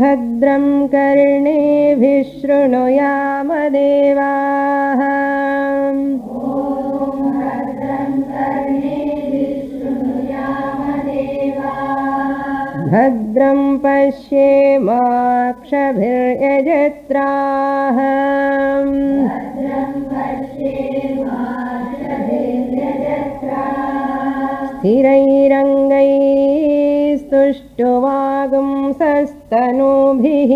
भद्रं कर्णेभिः शृणुयाम देवाः भद्रं पश्येमाक्षभिर्यजत्राः स्थिरैरङ्गैस्तुष्टुवागुंसस्तनूभिः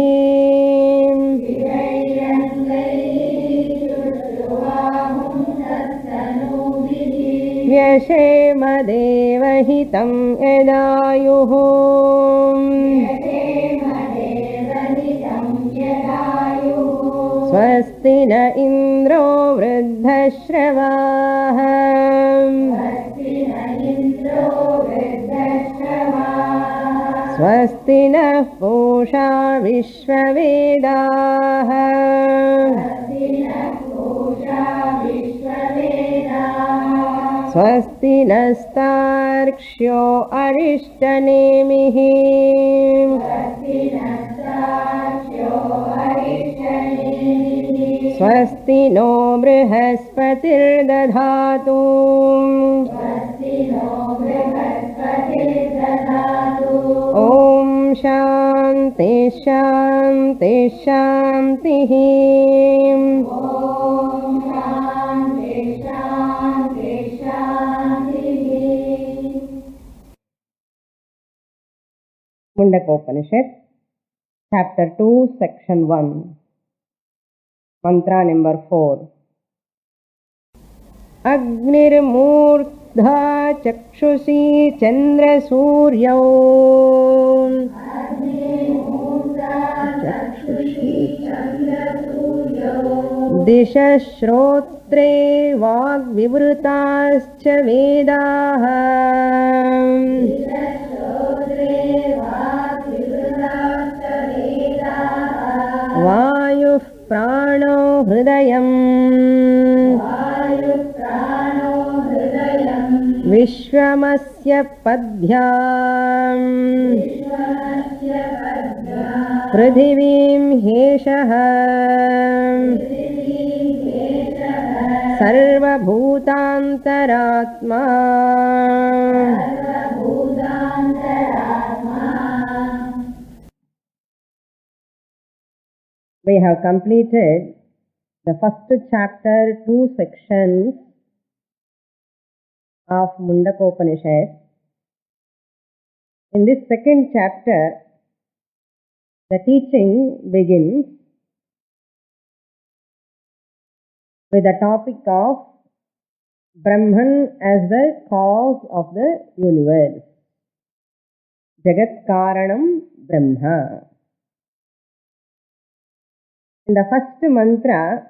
व्यशेम देवहितं यदायुः स्वस्ति न इन्द्रो वृद्धश्रवाः स्वस्ति नः पूषा विश्ववेदाः स्वस्ति नस्तार्क्ष्यो अरिष्टनेमिः स्वस्ति नो बृहस्पतिर्दधातु ॐ शान्ति शान्ति शान्तिः Mundakopanishad, Chapter 2, Section 1, Mantra number 4. Agnirmurdha chakshusi chandrasuryau Dishashrotre vagvivrutascha vedaah वायुः प्राणो हृदयम् विश्वमस्य पद्भ्याम् पृथिवीं हेषः सर्वभूतान्तरात्मा We have completed the first chapter, 2 sections of Mundakopanishad. In this second chapter, the teaching begins with the topic of Brahman as the cause of the universe. Jagat Karanam Brahma. In the first mantra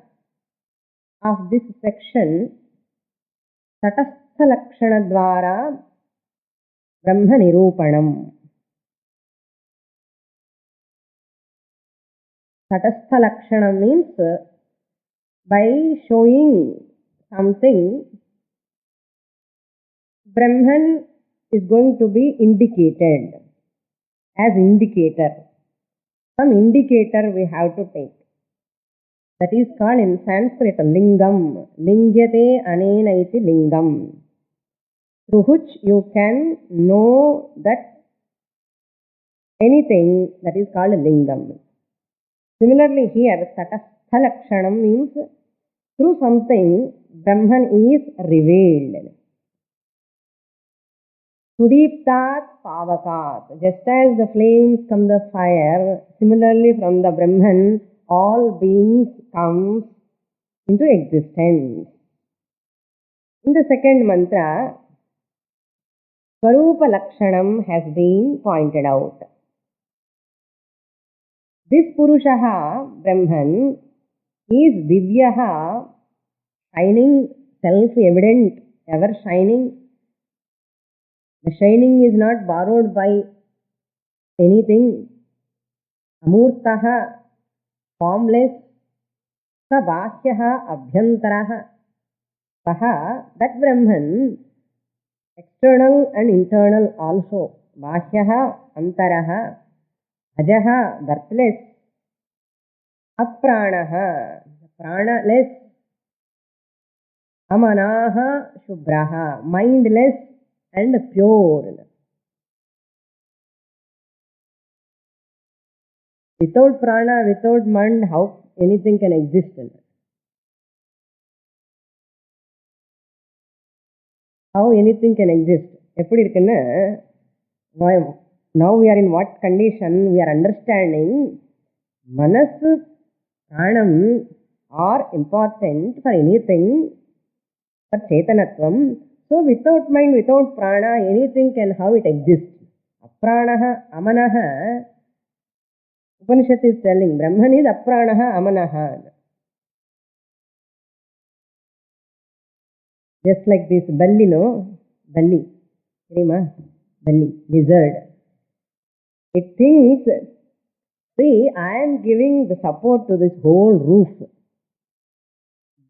of this section, Tatastha Lakshana Dvara Brahma Nirupanam. Tatastha Lakshana means by showing something, Brahman is going to be indicated as indicator. Some indicator we have to take. That is called in Sanskrit lingam. Lingyate anena iti lingam. Through which you can know that anything, that is called lingam. Similarly here, Tatastha Lakshanam means through something Brahman is revealed. Sudiptat pavakat. Just as the flames from the fire, similarly from the Brahman, all beings comes into existence. In the second mantra, Swarupa Lakshanam has been pointed out. This Purushaha, Brahman, is Divyaha, shining, self-evident, ever shining. The shining is not borrowed by anything. Amurtaha, formless. Sabhyaha, abhyantaraha. Saha, that Brahman, external and internal also. Bhyaha, antaraha. Ajaha, birthless. Apranaha, pranaless. Amanaha, Shubraha, mindless and pure. Without prana, without mind, how anything can exist? How anything can exist? எப்படி இருக்குன்னா, now we are in what condition? We are understanding manasu, pranam are important for anything, for chetanatvam. So without mind, without prana, anything can how it exists. Apranaha, amanaha. Upanishad is telling Brahman is apranaha, amanaha. Just like this balli, no? Balli. Balli, lizard. It thinks, see, I am giving the support to this whole roof.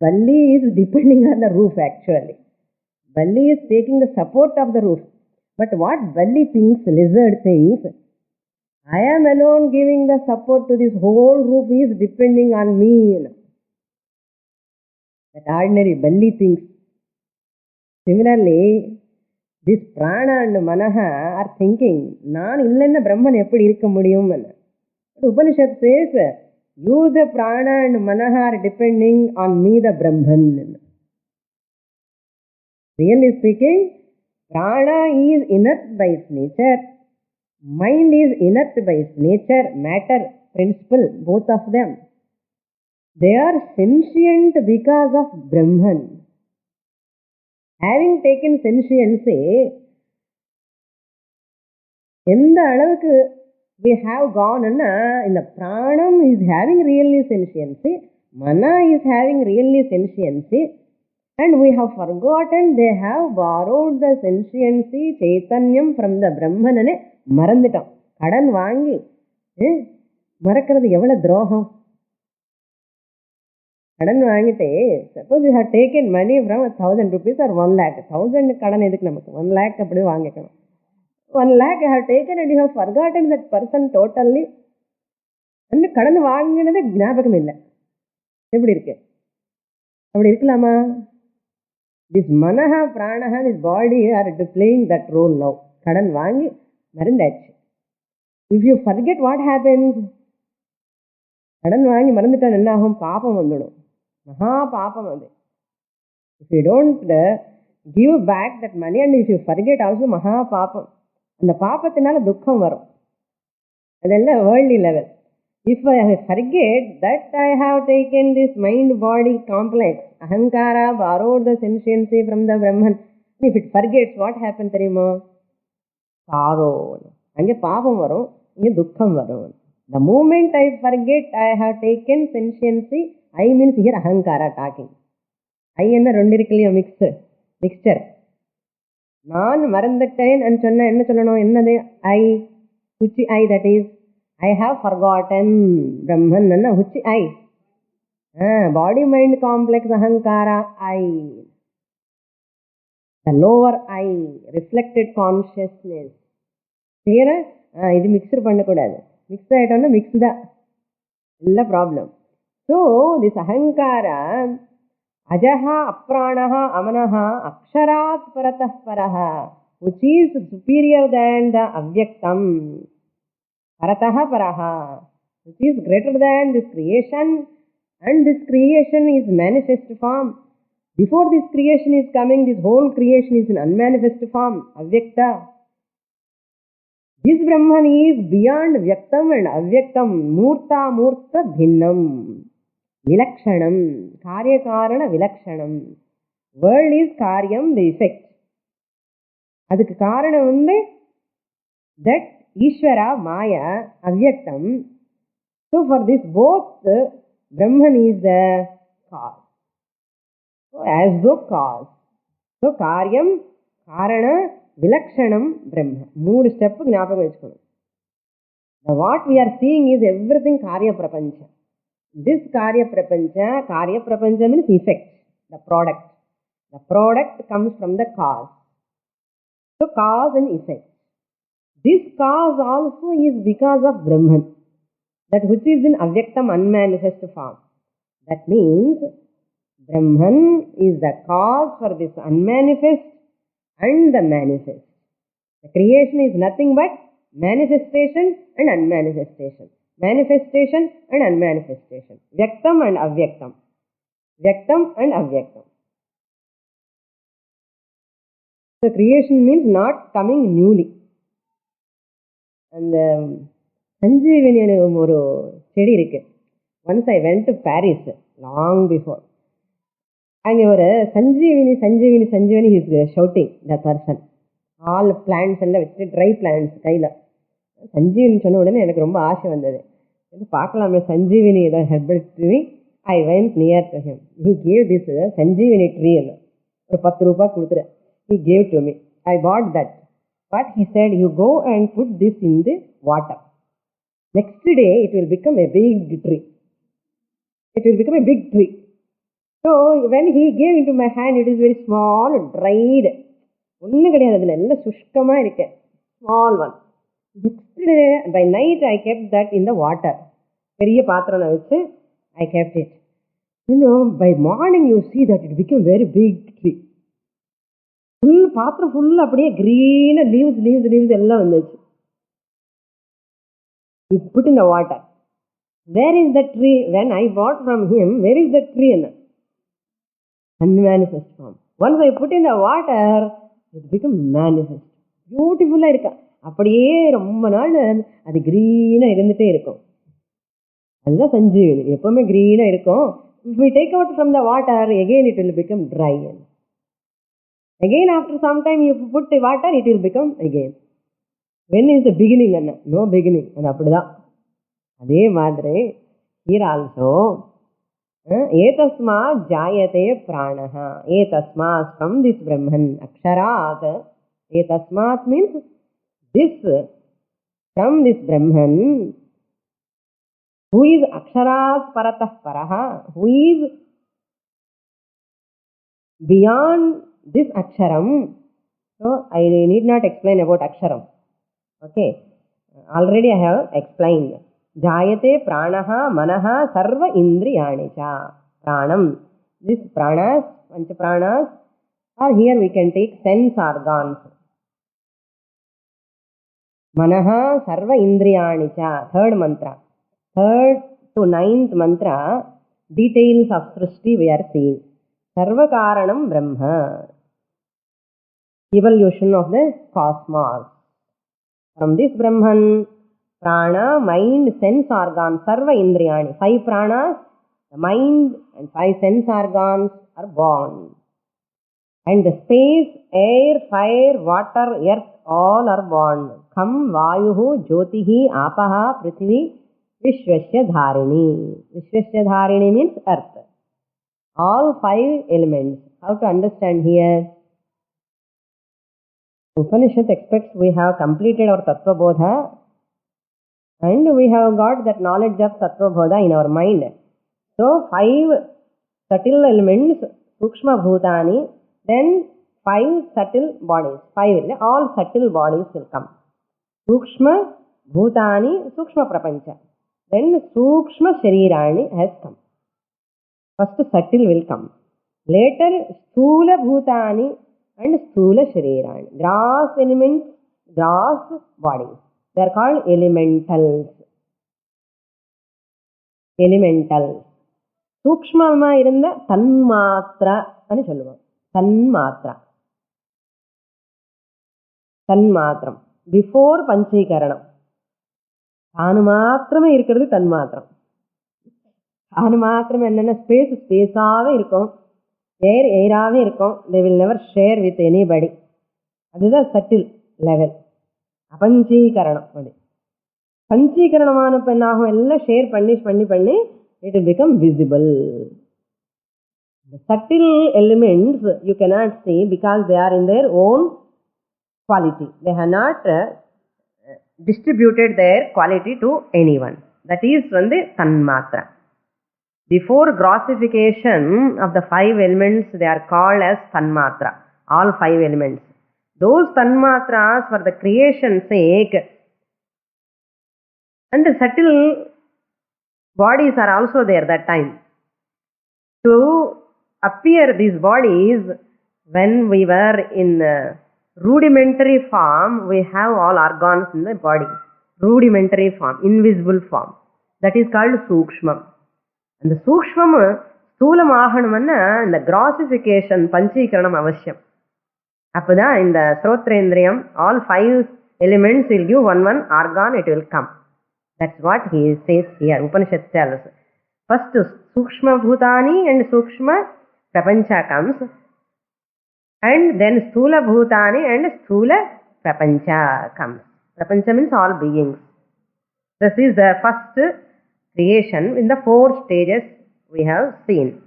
Balli is depending on the roof actually. Balli is taking the support of the roof. But what Balli thinks, lizard thinks, I am alone giving the support to this whole roof is depending on me. That ordinary Balli thinks. Similarly, this prana and manaha are thinking, நான் இல்லைன்னா பிரம்மன் எப்படி இருக்க முடியும்? Upanishad says, you the prana and manaha are depending on me the Brahman. Really speaking, prana is inert by its nature, mind is inert by its nature, matter, principle, both of them. They are sentient because of Brahman. Having taken sentiency, எந்த அளவுக்கு we have gone in the pranam is having really sentiency, mana is having really sentiency, and we have forgotten they have borrowed the sentiency, chaitanyam from the Brahman. மறந்துட்டோம். கடன் வாங்கி மறக்கிறது எவ்வளவு துரோகம். கடன் வாங்கிட்டு, suppose you have taken money from 1000 rupees or 1 lakh. 1000 கடன் எதுக்கு நமக்கு? 1 lakh அப்படி வாங்கிக்கணும். 1 lakh you have taken and you have forgotten that person totally. அந்த கடன் வாங்கினது ஞாபகம் இல்லை. எப்படி இருக்கு? அப்படி இருக்கலாமா? This manaha, pranaha, this body are playing that role now. கடன் வாங்கி மறந்தாச்சு. If you forget, what happens? கடன் வாங்கி மறந்துட்டான் என்ன ஆகும்? பாபம் வந்துடும். மகா பாபம் அது. If you don't give back that money and if you forget also, மகா பாபம். அந்த பாபத்தினால துக்கம் வரும். அதெல்லாம் worldly level. If I forget that I have taken this mind-body complex, ahankara borrowed the sentiency from the Brahman. If it forgets, what happens தெரியுமா? sorrow. அங்கே பாபம் வரும், இங்கே துக்கம் வரும். The moment I forget I have taken sentiency, I means here ahankara talking. I என்ன ரெண்டு இருக்குல்லையோ mixture. நான் மறந்துட்டேன் சொன்ன என்ன சொல்லணும்? என்னது? I, which I, that is I have forgotten Brahman. Which I? Body mind complex ahankara I. The lower I, reflected consciousness. Clear? இது mixture பண்ணக்கூடாது. மிக்ஸ் ஆகிட்டோம்னா மிக்ஸ் தான், இல்லை ப்ராப்ளம். ஸோ திஸ் அஹங்காரா அஜஹா, அப்ராணஹா, அமனஹா, அக்ஷராத் பரதः பரஹ, which is superior than the avyaktam. பரதः பரஹ, which is greater than this creation, and this creation is manifest form. Before this creation is coming, this whole creation is in unmanifest form, avyakta. This Brahman is beyond Vyaktam and Avyaktam, Murta Murta Bhinnam, Vilakshanam, Karya Karana Vilakshanam. World is Karyam, the effect. Adukku Karanam unde that Ishvara, Maya, Avyaktam. So for this both, Brahman is the cause. So as the cause. So Karyam, Karana, விலக்ஷணம் பிரம்ம. 3 step ஞாபகம் வச்சுக்கணும். The what we are seeing is everything karya prapancha. This karya prapancha means effect, the product. The product comes from the cause. So cause and effect. This cause also is because of Brahman, that which is in avyaktam, unmanifest form. That means Brahman is the cause for this unmanifest and the manifest. The creation is nothing but manifestation and unmanifestation. Manifestation and unmanifestation. Vyaktam and avyaktam. Vyaktam and avyaktam. So creation means not coming newly. And Sanjeevani ஒரு செடி இருக்கு. Once I went to Paris long before. அங்கே ஒரு Sanjeevani Sanjeevani Sanjeevani is shouting the person. All plants எல்லாம் வச்சுட்டு try plants கையில். சஞ்சீவினி சொன்ன உடனே எனக்கு ரொம்ப ஆசை வந்தது. பார்க்கலாமே சஞ்சீவினி ஏதாவது herbal tree. I went near to him. He gave this Sanjeevani tree என்ன ஒரு 10 ரூபாய் கொடுத்துறேன். He gave to me. I bought that. But he said you go and put this in the water. Next day it will become a big tree. It will become a big tree. So when he gave into my hand, it is very small, dried. ஒன்றும் கிடையாது, அதில் எல்லாம் சுஷ்கமாக இருக்கு. Small one. Next day by night I kept that in the water. பெரிய பாத்திரம் வச்சு I kept it. By morning you see that it become very big tree. Full பாத்திரம் ஃபுல் அப்படியே கிரீனாக லீவ்ஸ் லீவ்ஸ் லீவ்ஸ் எல்லாம் வந்துச்சு. You put in the water. Where is the tree? When I bought from him, where is the tree? Unmanifest form. Once I put in the water, it became manifest. Beautiful-ஆ இருக்கா. அப்படியே ரொம்ப நாள் அது கிரீனாக இருந்துகிட்டே இருக்கும். அதுதான் சஞ்சீவினி. எப்பவுமே கிரீனாக இருக்கும். If we take out from the water, again it will become dry. Again after some time you put the water, it will become again. When is the beginning? No beginning. அது அப்படிதான். அதே மாதிரி here also ஏதஸ்மாத் ஜாயதே பிராணஹ. ஏதஸ்மாத் from this Brahman. அக்ஷராத். ஏதஸ்மாத் means this. From this Brahman who is அக்ஷராத் paratah paraha, who is beyond this aksharam. So I need not explain about aksharam. Okay, already I have explained. Jayate pranaha manaha sarva indriyani cha. Pranam. This pranas, pancha pranas, or here we can take sense organs. Manaha sarva indriyani cha. Third mantra. Third to 9th mantra, details of Srishti we are seeing. Sarva karanam Brahma. Evolution of the cosmos. From this Brahman, prana, mind, sense organs, sarva indriyani. 5 pranas, the mind and 5 sense organs are born. And the space, air, fire, water, earth, all are born. Kham, vayuhu, jyotihi, apaha, prithvi, vishwasya dharini. Vishwasya dharini means earth. All 5 elements. How to understand here? Upanishad expects we have completed our Tattva Bodha and we have got that knowledge of Tattva Bodha in our mind. So 5 subtle elements, Sukshma Bhutani, then 5 subtle bodies. 5, all subtle bodies will come. Sukshma Bhutani, Sukshma Prapancha. Then Sukshma Sharirani has come. First subtle will come. Later Sthula Bhutani and Sthula Sharirani. Gross elements, gross bodies. They are called elementals. Elementals. Sukshmama irundha tanmatra ani solluvom. Tanmatra. Tanmatram. Before Panchikaranam. Tanumatrame irukkiradhu tanmatram. Tanumatram enna space space-ஆவே இருக்கும். Air air-ஆவே இருக்கும். They will never share with anybody. அதுதான் subtle level. அபஞ்சீகரணம். அது பஞ்சீகரணமான பெண்ணாகும் எல்லாம் share பண்ணி பண்ணி பண்ணி it will become visible. The subtle elements you cannot see because they are in their own quality. They have not distributed their quality to anyone. That is the tanmatra. Before grossification of the 5 elements, they are called as tanmatra. All 5 elements. those tanmatras for the creation's sake, and the subtle bodies are also there that time. To appear these bodies, when we were in rudimentary form, we have all organs in the body. Rudimentary form, invisible form. That is called Sukshmam. And the Sukshmam, Sthulam Ahanamana, and the grossification, Panchikaranam Avashyam. Appada in the Srotrendriyam, all 5 elements will give one organ, it will come. That's what he says here. Upanishad tells. First, Sukshma Bhutani and Sukshma Prapancha comes. And then Sthula Bhutani and Sthula Prapancha comes. Prapancha means all beings. This is the first creation in the 4 stages we have seen.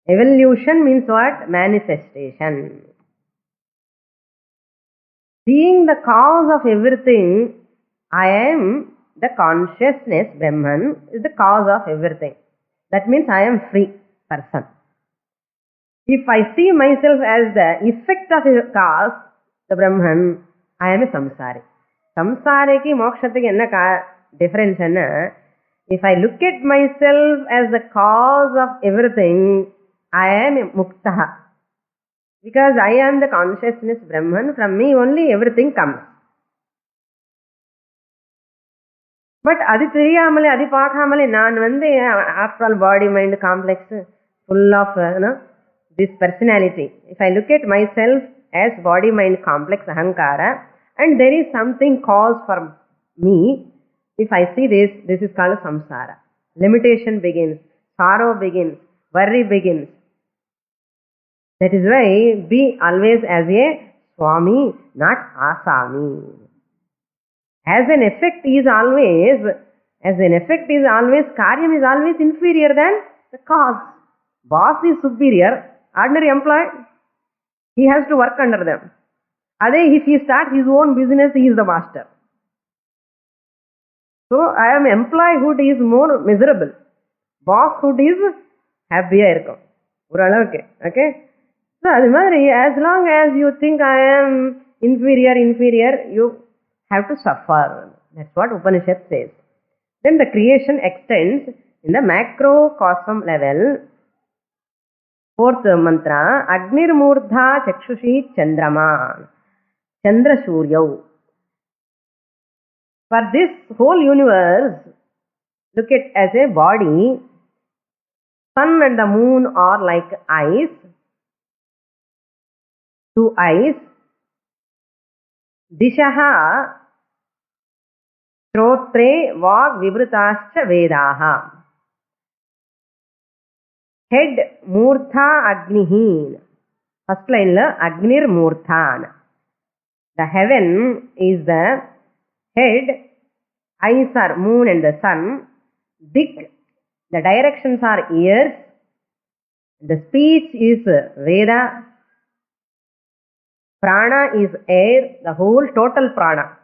Evolution means what? Manifestation. Being the cause of everything, I am the consciousness, Brahman, is the cause of everything. That means I am free person. If I see myself as the effect of a cause, the Brahman, I am a samsari. Samsari ki mokshathiki enna difference enna? If I look at myself as the cause of everything, I am a muktaha. Because I am the consciousness Brahman, from me only everything comes. But adi theriyamale, adi paakhamale, naan after all body mind complex, full of this personality. If I look at myself as body mind complex ahankara, and there is something cause for me, if I see this is called samsara. Limitation begins, sorrow begins, worry begins. That is why be always as a Swami, not Asami. As an effect is always, Karyam is always inferior than the cause. Boss is superior, ordinary employee, he has to work under them. If he starts his own business, he is the master. So, I am employeehood is more miserable. Bosshood is happier. Okay? So, as long as you think I am inferior, you have to suffer. That's what Upanishad says. Then the creation extends in the macrocosm level. 4th mantra, Agnir Murdha Chakshushi Chandrama. Chandra Suryau. For this whole universe, look at as a body. Sun and the moon are like eyes. 2 eyes. Dishaha Shrotre Vag Vibrutascha Vedaha. Head Murtha Agnihin. First line la Agnir Murthan. The heaven is the head. Eyes are moon and the sun. Dik, the directions are ears. The speech is Veda. Prana is air, the whole total prana.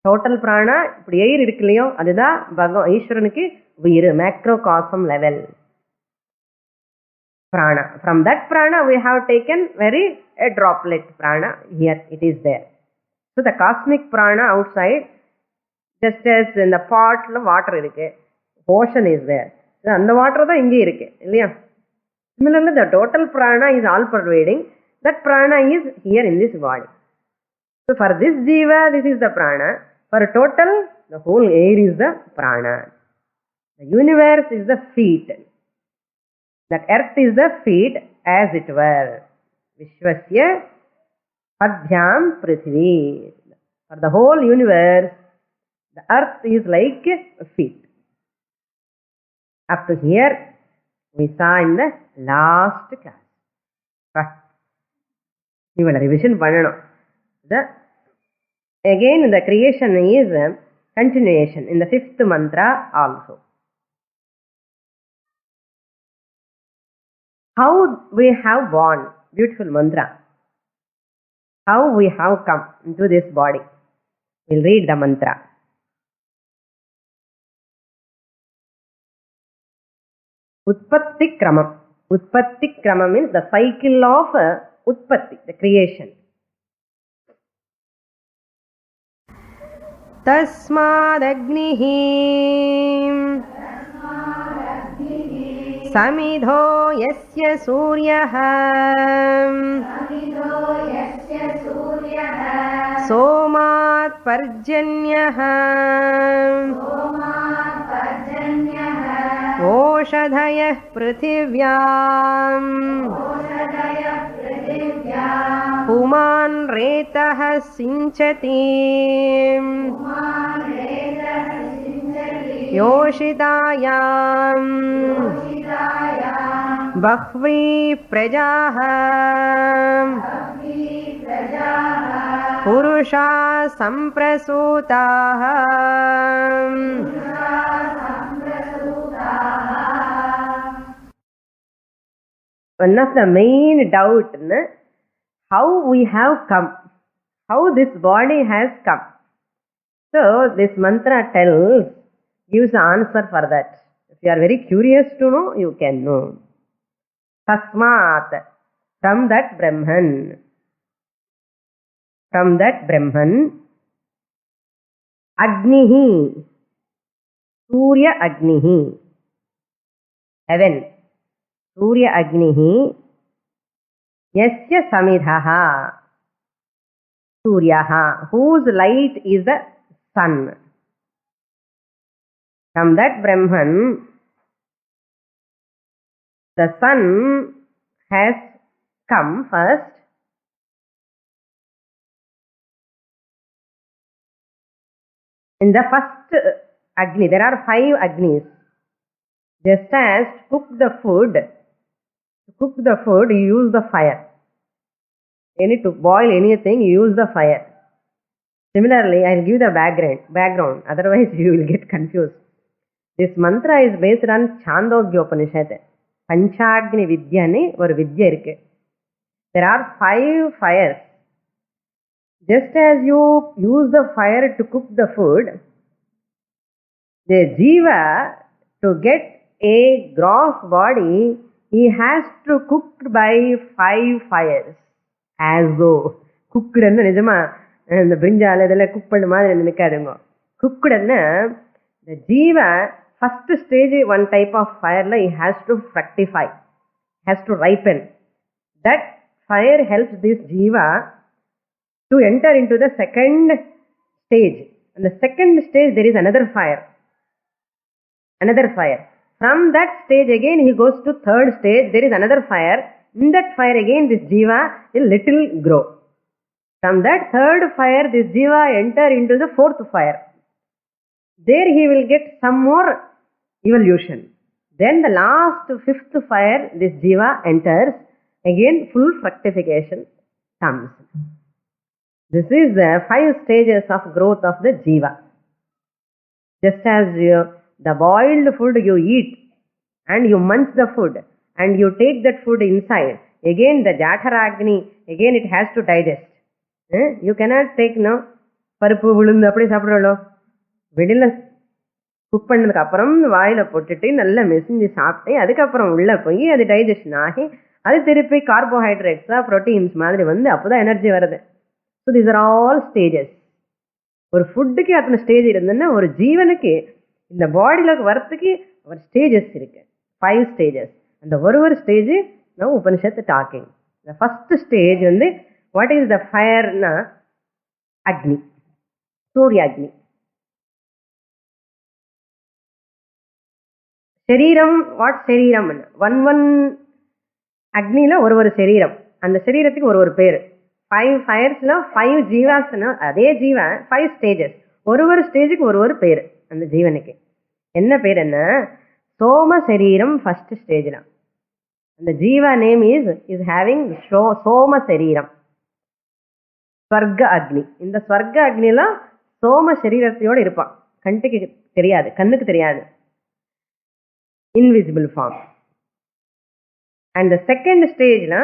Total prana, இப்படி air இருக்குலையோ அதுதான் ஈஸ்வரனுக்கு உயிர், macrocosm level. Prana. From that prana we have taken a droplet prana. Here it is there. So the cosmic prana outside, just as in the pot water இருக்கு, ocean is there. அந்த water தான் இங்கே இருக்கு இல்லையா? Similarly, the total prana is all pervading. That prana is here in this body. So for this jiva, this is the prana. For total, the whole air is the prana. The universe is the feet. That earth is the feet, as it were. Vishwasya Padhyam Prithvi. For the whole universe, the earth is like feet. Up to here, we saw in the last class. You will revision pananum. Again, the creation is a continuation in the 5th mantra also. How we have born, beautiful mantra. How we have come into this body. We'll read the mantra. Utpatti Krama. Utpatti Krama means the cycle of utpatti, the creation. Tasmadagnihi samidho yasya suryah somat parjanyah ओषधयः पृथिव्याम् पुमान् रेतः सिञ्चति योषितायाम् बह्वी प्रजाः पुरुषा सम्प्रसूताः One of the main doubt, how we have come, how this body has come. So this mantra gives the answer for that. If you are very curious to know, you can know. Tasmat, from that Brahman. From that Brahman. Agnihi, Surya Agnihi, heaven. Surya Agnihi, Yasya Samidhaha, Suryaha, whose light is the sun. From that Brahman, the sun has come first. In the first Agni, there are 5 Agnis. Just as to cook the food, you use the fire. To boil anything, you use the fire. Similarly, I will give the background, otherwise you will get confused. This mantra is based on Chandogya Upanishad. Panchagni Vidya ne or Vidya irukku. There are 5 fires. Just as you use the fire to cook the food, the jiva, to get a gross body, he has to cook by 5 fires. As though cooked enna nijama the brinjal adella cook panna maadhiri ninikadunga. Cooked enna the jiva first stage one type of fire la he has to fructify, has to ripen. That fire helps this jiva to enter into the second stage. In the second stage there is another fire. From that stage again he goes to third stage, there is another fire. In that fire again this jiva will little grow. From that third fire this jiva enter into the fourth fire. There he will get some more evolution. Then the last 5th fire this jiva enters, again full fructification comes. This is the 5 stages of growth of the jiva. Just as the boiled food you eat and you munch the food and you take that food inside, again the Jatharagni, again it has to digest. You cannot take பருப்பு விழுந்து அப்படி சாப்பிடறோம். வெளியில cook பண்ணதுக்கு அப்புறம் வாயில போட்டுட்டு நல்லா மெசிஞ்சு சாப்பிட்டு அதுக்கப்புறம் உள்ள போய் அது டைஜஷன் ஆகி அது திருப்பி கார்போஹைட்ரேட்ஸா ப்ரோட்டீன்ஸ் மாதிரி வந்து அப்போதான் எனர்ஜி வருது. So these are all stages. ஒரு ஃபுட்டுக்கு அத்தனை ஸ்டேஜ் இருந்ததுன்னா ஒரு ஜீவனுக்கு இந்த பாடியில் வரத்துக்கு ஒரு ஸ்டேஜஸ் இருக்கு, 5 ஸ்டேஜஸ். அந்த ஒரு ஸ்டேஜ் நான் உபனிஷத்து டாக்கிங். இந்த ஃபர்ஸ்ட் ஸ்டேஜ் வந்து வாட் இஸ் த ஃபயர்னா அக்னி, சூரிய அக்னி. சரீரம், வாட் சரீரம், ஒன் அக்னியில ஒரு சரீரம். அந்த சரீரத்துக்கு ஒரு பேர். 5 ஃபயர்ஸ்ல 5 ஜீவாஸ்னா அதே ஜீவன் 5 ஸ்டேஜஸ். ஒரு ஸ்டேஜுக்கு ஒரு பேர். அந்த ஜீவனுக்கு என்ன பேர்? என்ன சோம சரீரம் ஃபர்ஸ்ட் ஸ்டேஜ்ல. அந்த ஜீவா நேம் இஸ் ஹேவிங் சோம சரீரம். ஸ்வர்க அக்னி. இந்த ஸ்வர்க அக்னில சோம சரீரத்தையோடு இருப்பான். கண்ணுக்கு தெரியாது. Invisible form. அண்ட் செகண்ட் ஸ்டேஜ்ல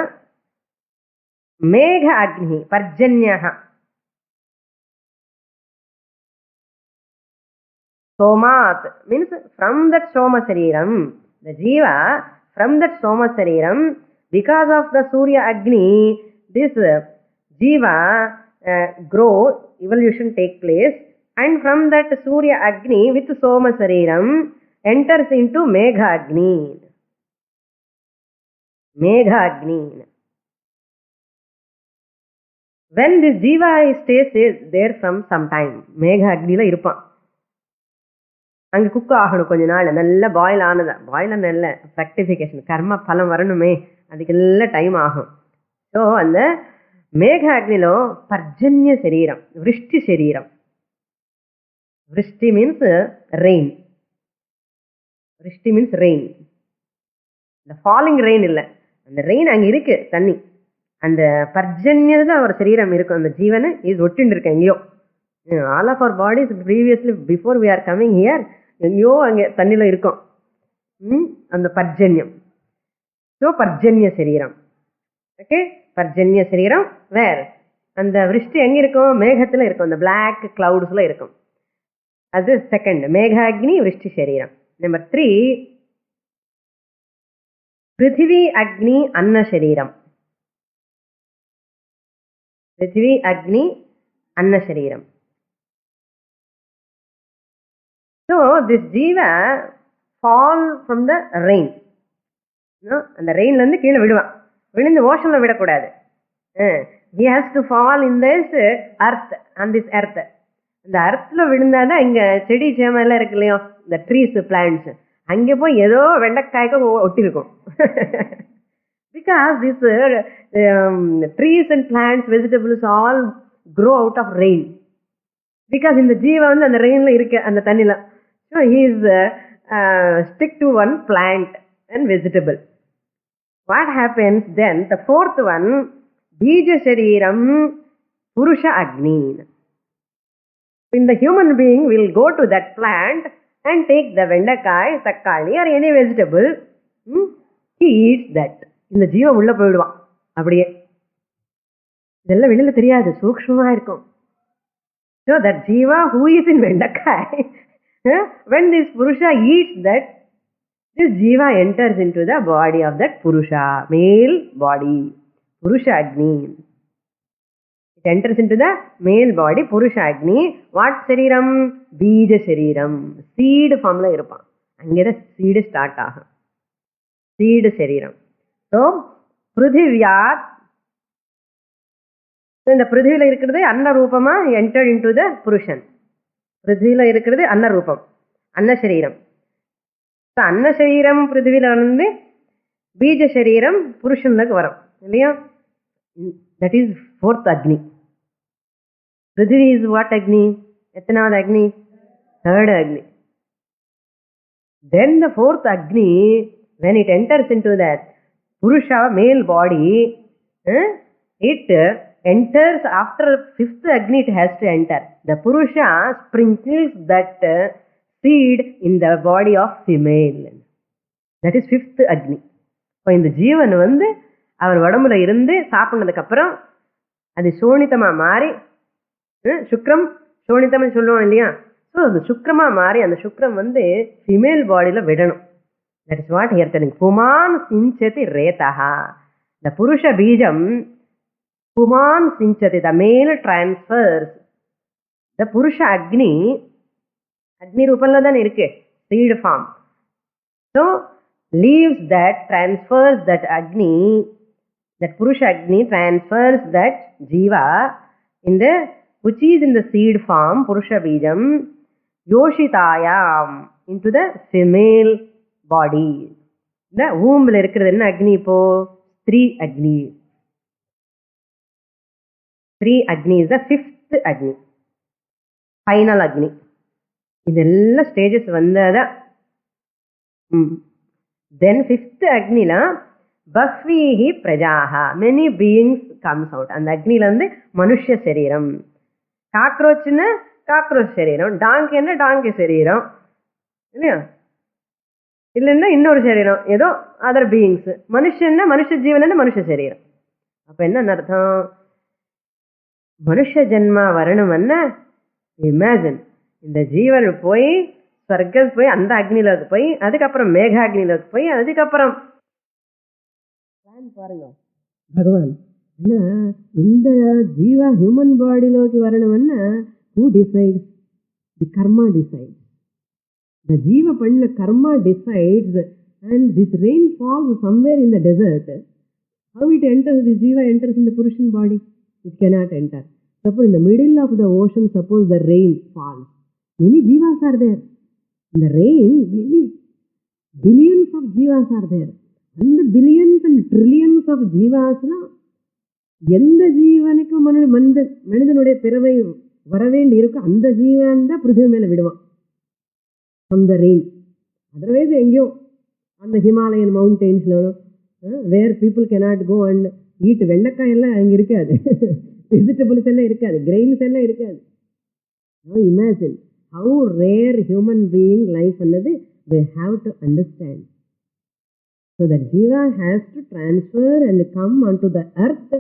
மேக அக்னி, பர்ஜன்யஹ. Somat means from that Soma Sariram, the Jiva from that Soma Sariram, because of the Surya Agni, this jiva grow, evolution take place, and from that Surya Agni with Soma Sariram enters into Megha Agni. Megha Agni. When this jiva stays there from some time, Megha Agni la irpan. அங்கே cook ஆகணும் கொஞ்ச நாள், நல்லா boil ஆனதா, boil நல்ல ஃப்ரக்டிஃபிகேஷன் கர்ம பலம் வரணுமே, அதுக்கெல்லாம் டைம் ஆகும். ஸோ அந்த மேக அக்னிలో பர்ஜன்ய சரீரம், விருஷ்டி சரீரம். விருஷ்டி மீன்ஸ் ரெயின். விருஷ்டி மீன்ஸ் ரெயின். இந்த ஃபாலிங் ரெயின் இல்லை, அந்த ரெயின் அங்கே இருக்கு தண்ணி. அந்த பர்ஜன்யதான் ஒரு சரீரம் இருக்கும். அந்த ஜீவன் இஸ் ஒட்டின்னு இருக்கு எங்கேயோ. All of our bodies previously before we are coming here எங்கேயோ அங்கே தண்ணியில் இருக்கும் அந்த பர்ஜன்யம். ஸோ பர்ஜன்ய சரீரம். ஓகே, பர்ஜன்ய சரீரம் வேர் அந்த விருஷ்டி எங்கே இருக்கும்? மேகத்தில் இருக்கும், அந்த பிளாக் கிளவுட்ஸில் இருக்கும். அது செகண்ட், மேகாக்னி விருஷ்டி சரீரம். நம்பர் 3 பிருத்திவி அக்னி அன்ன சரீரம். பிருத்திவி அக்னி அன்ன சரீரம். So this jiva fall from the rain. அந்த ரெயின்ல இருந்து கீழே விடுவான். விழுந்து ஓஷன்ல விடக்கூடாது. He has to fall in this earth, on this earth. இந்த அர்த்ல விழுந்தாதான் இங்க செடி சேம எல்லாம் இருக்கு இல்லையோ, இந்த ட்ரீஸ் பிளான்ட்ஸ், அங்கே போய் ஏதோ வெண்டைக்காய்க்கு ஒட்டிருக்கும். Because this trees and plants, vegetables all grow out of rain. Because இந்த ஜீவா வந்து அந்த ரெயின்ல இருக்கு, அந்த தண்ணில. So he is stick to one plant and vegetable. What happens then? The fourth one, bija shariram purusha agni. In the human being will go to that plant and take the vendakai, takkali or any vegetable. He eats that. இந்த ஜீவா உள்ள போயிடுவான். அப்படியே இதெல்லாம் வெளியில தெரியாது, சூக்ஷ்மமா இருக்கும். So that jiva who is in vendakai, when this purusha eats that, this jiva enters into the body of that purusha, male body, purusha agni. It enters into the male body, purusha agni. What shariram? Bija shariram. Seed form la irpan. Angeda seed start ஆகும். Seed shariram. So prithiviyat, இந்த பிருத்திவில இருக்கிறது அன்ன ரூபமா enter into the புருஷன். பிருத்திவில இருக்கிறது அன்ன ரூபம், அன்ன சரீரம். அன்ன சரீரம் பிருத்திவில வந்து பீஜ சரீரம் புருஷனுக்கு வரும் இல்லையா? That is fourth Agni. Prithvi is what அக்னி? எத்தனாவது அக்னி? Third Agni. Then the fourth agni, when it enters into that purusha male body, it enters after fifth agni. It has to enter. The purusha sprinkles that seed in the body of female. That is fifth agni. இப்போ இந்த ஜீவன் வந்து அவர் உடம்புல இருந்து சாப்பிட்னதுக்கு அப்புறம் அது சோனித்தமா மாறி, சுக்ரம் சோனித்தம்னு சொல்லுவோம் இல்லையா? ஸோ அந்த சுக்ரமா மாறி அந்த சுக்ரம் வந்து ஃபிமேல் பாடியில விடணும். That is what here telling. புமான் சிஞ்சதி ரேதஹா. த புருஷ பீஜம் புமான் சிஞ்சதி. த மேல் டிரான்ஸ்ஃபர்ஸ் த புருஷ அக்னி. அக்னி ரூபம்ல தானே இருக்கு, seed form. So leaves that, transfers that agni, that purusha agni transfers that jiva in the, which is in the seed form, purusha bijam, yoshitayam, into the female body. The womb la irukkiradhu enna agni ipo? Three agni. Three agni is the fifth agni, final agni. idella stages vandada. Then fifth agni la bahvihi prajaha, many beings comes out. And agni la வந்து மனுஷ்ய சரீரம், காக்ரோச்னா cockroach சரீரம், டாங்கின்னா டாங்கி சரீரம் இல்லையா, இல்லைன்னா இன்னொரு சரீரம் ஏதோ other beings. மனுஷன்னா மனுஷ ஜீவனா மனுஷ சரீரம். அப்ப என்ன அர்த்தம்? மனுஷ ஜென்மா வரணும்னா இமேஜின், இந்த ஜீவன் போய் ஸ்வர்க்கம் போய் அந்த அக்னிலோக்கு போய் அதுக்கப்புறம் மேகாக்னிலோக்கு போய் அதுக்கப்புறம் பாருங்க பகவான் இந்த ஜீவா హ్యూమన్ బాడీలోకి వరణమన్న who decides? The karma decides. The jiva panna karma decides, and this rain falls somewhere in the desert. How it enters? The jiva enters in the Purushan body. It cannot enter. Suppose in the middle of the ocean, suppose the rain falls. Many jivas are there. In the rain, many billions of jivas are there. And the billions and trillions of jivas, எந்த ஜீவனுக்கு மனிதனுடைய பிறவை வரவேண்டி இருக்கோ அந்த ஜீவன் தான் பிருத்திவி மேல விடுவான் from the rain. Otherwise எங்கேயோ அந்த ஹிமாலயன் மவுண்டெயின்ஸ்ல where people cannot go and eat, வெண்டைக்காய் எல்லாம் அங்க இருக்காது, வெஜிடபிள்ஸ் எல்லாம் இருக்காது, கிரெயின்ஸ் எல்லாம் இருக்காது. Now imagine how rare human being life annadu we have to understand. So that jiva has to transfer and come onto the earth,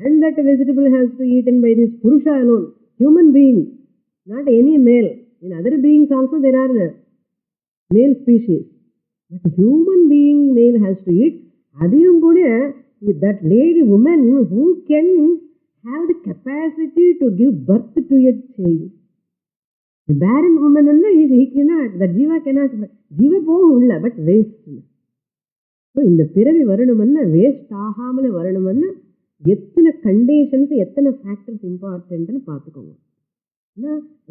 and that vegetable has to be eaten by this Purusha alone, human being, not any male. In other beings also there are male species, but human being male has to eat. Adiyum kuda that lady woman who can have the capacity to give birth to a child. The barren woman he cannot, the jiva cannot. Jiva போகும்ல, but waste. So இந்த பிறவி வரணும்னா waste ஆகாமல வரணும்னா எத்தனை conditions, எத்தனை factors இம்பார்ட்டன்ட்னு பார்த்துக்கோங்க.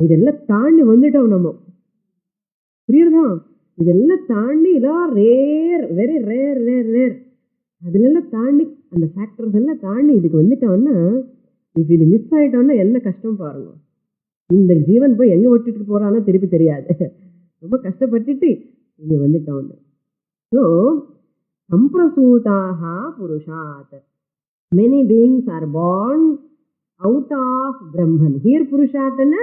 இதெல்லாம் தாண்டி வந்துட்டோம் நம்ம, புரியுறதா? இதெல்லாம் தாண்டி இதெல்லாம் rare, very rare rare rare, அதுலெல்லாம் தாண்டி அந்த ஃபேக்டர்ஸ் எல்லாம் தாண்டி இதுக்கு வந்துட்டோம்னா, இப்போ இது மிஸ் ஆகிட்டோம்னா என்ன கஷ்டம் பாருங்க. இந்த ஜீவன் போய் எங்கே விட்டுட்டு போகிறானோ திருப்பி தெரியாது, ரொம்ப கஷ்டப்பட்டுட்டு இங்கே வந்துட்டோன்னு. ஸோ சம்பிரசூதாக புருஷாத், many beings are born out of Brahman. Here Purushatana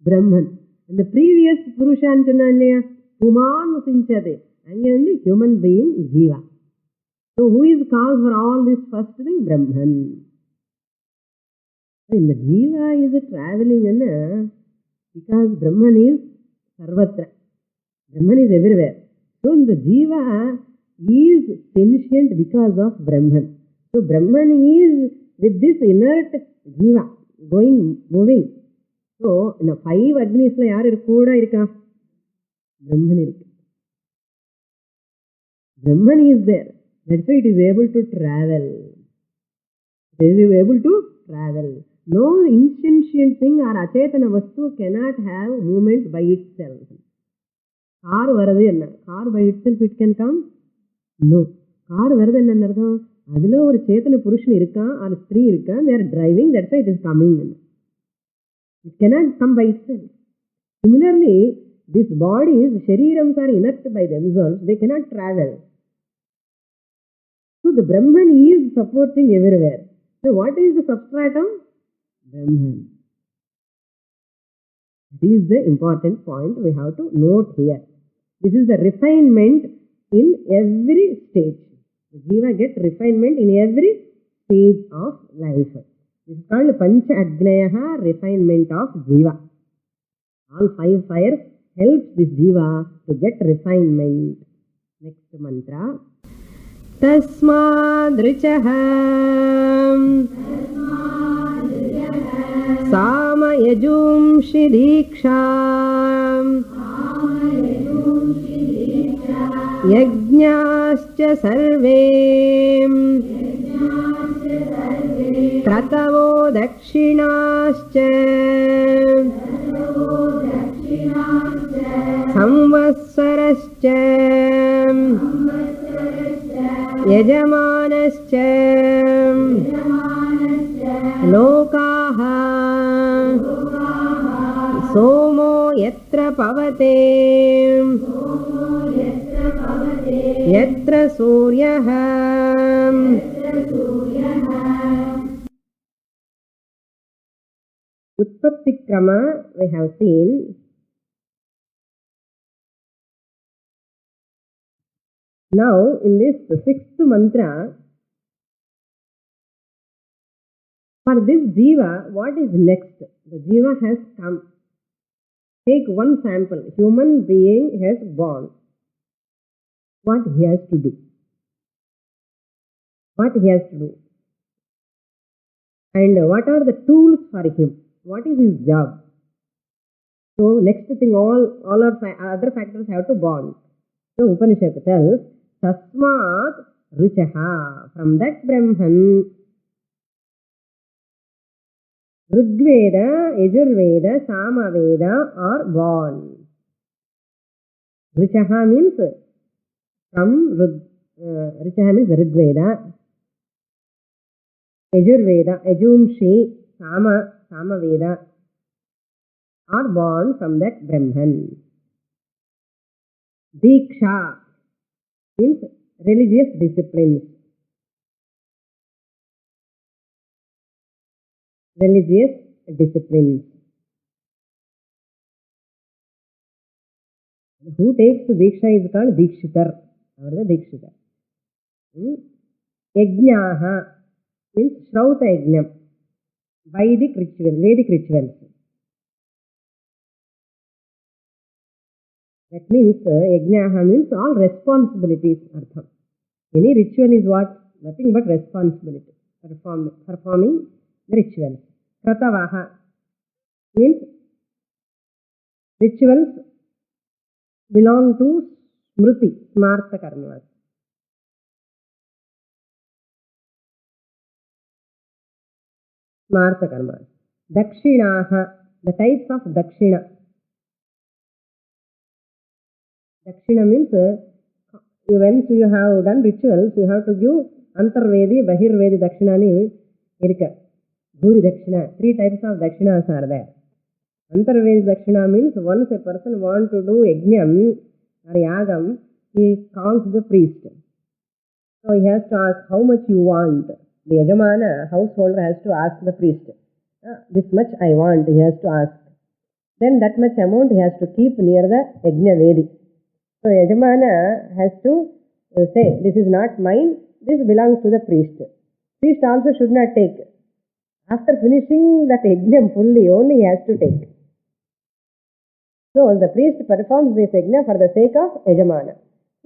Brahman. And the previous Purushan சொன்னா இல்லையா, Human Sinchade, அங்கே வந்து human being Jiva. So who is cause for all this first thing? Brahman. In the Jiva is traveling because Brahman is Sarvatra. Brahman is everywhere. So the Jiva is sentient because of Brahman. So Brahman is with this inert Jiva going, moving. So in the 5 Agnis la yaar kuda irukka? Brahman irukku. Brahman is there. That's why it is able to travel. It is able to travel. No insentient thing or achetana vastu cannot have movement by itself. Car varadu enna? Car by itself it can come? No. Car varadu enna artham? அதில் ஒரு சேத்தன புருஷன் இருக்கான் ஒரு ஸ்திரீ இருக்கான், they are driving, that's why it is coming. It cannot come by itself. Similarly, these bodies, sharirams are inert by themselves, they cannot travel. So the Brahman is supporting everywhere. So what is the substratum? Brahman. This is the important point we have to note here. This is the refinement in every stage. The Jiva gets refinement in every stage of life. This is called Pancha Agnayaha, refinement of Jiva. All 5 fires helps this Jiva to get refinement. Next mantra. Tasmadrichaha Samayajumshi Diksham यज्ञाश्च सर्वे क्रतवो दक्षिणाश्च संवत्सरश्च यजमानश्च लोकाः सोमो यत्र पवते यत्र सूर्यः उत्पत्ति krama we have seen. Now in this 6th mantra, for this jiva, what is next? The jiva has come. Take one sample. Human being has born. What he has to do? What he has to do? And what are the tools for him? What is his job? So next thing, all our other factors have to bond. So Upanishad tells, Tasmat Richaha, from that Brahman, Rigveda, Yajurveda, Samaveda are born. Richaha means from Richaha means Rigveda, Yajurveda, Yajumshi, Samaveda are born from that Brahman. Diksha means religious disciplines. Religious disciplines. Who takes Diksha is called Dikshitar. Or the Dikshitar. Yajnaha means Shrauta Yajnam. Vedic rituals. That means Yajnaha means all responsibilities. Artham. Any ritual is what? Nothing but responsibility. Performing the rituals. Kratavaha means rituals belong to Smriti, Smartha Karmas. Smartha Karmas. Dakshinaha, the types of Dakshina. Dakshina means once you have done rituals, you have to give Antarvedi, Bahirvedi Dakshinani irka. Bhuri Dakshina. 3 types of Dakshinas are there. Antarvedi Dakshina means once a person wants to do Yajnam or Yagam, he calls the priest. So he has to ask how much you want. The Yajamana, householder, has to ask the priest. This much I want, he has to ask. Then that much amount he has to keep near the Yajna Vedi. So Yajamana has to say, this is not mine, this belongs to the priest. Priest also should not take. After finishing that Yajna fully, only he has to take. So the priest performs this Yajna for the sake of Yajamana.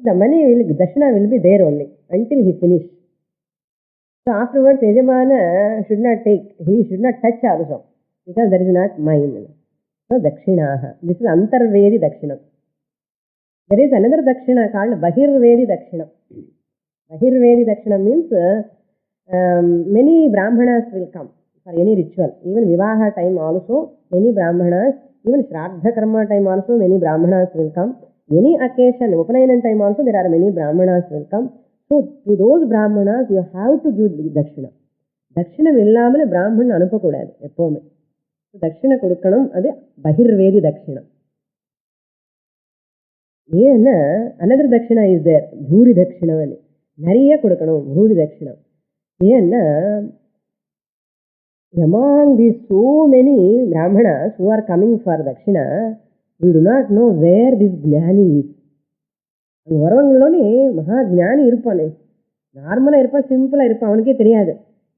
The money Dashina will be there only until he finishes. So afterwards Yajamana should not take, he should not touch also, because that is not mine. So Dakshinaha. This is Antarvedi Dakshinam. There is another Dakshina called Bahirvedi Dakshina. Bahirvedi Dakshina means many Brahmanas will come for any ritual. Even Vivaha time also, many Brahmanas, even Shraddha Karma time also, many Brahmanas will come. Any occasion, Upanayanan time also, there are many Brahmanas will come. So to those Brahmanas, you have to give Dakshina. Dakshina illamal Brahman anupakudadu eppovume. So Dakshina kodukkanum, adu Bahirvedi Dakshina. Another Dakshina is there, Bhuri Dakshina. Nariya kodukkanum, Bhuri Dakshina. Among these so many Brahmanas who are coming for Dakshina, we do not know where this Jnani is. வரவங்களோனே மகா ஞானி இருப்பானே, நார்மலா இருப்பான், சிம்பிளா இருப்பான், அவனுக்கே தெரியாது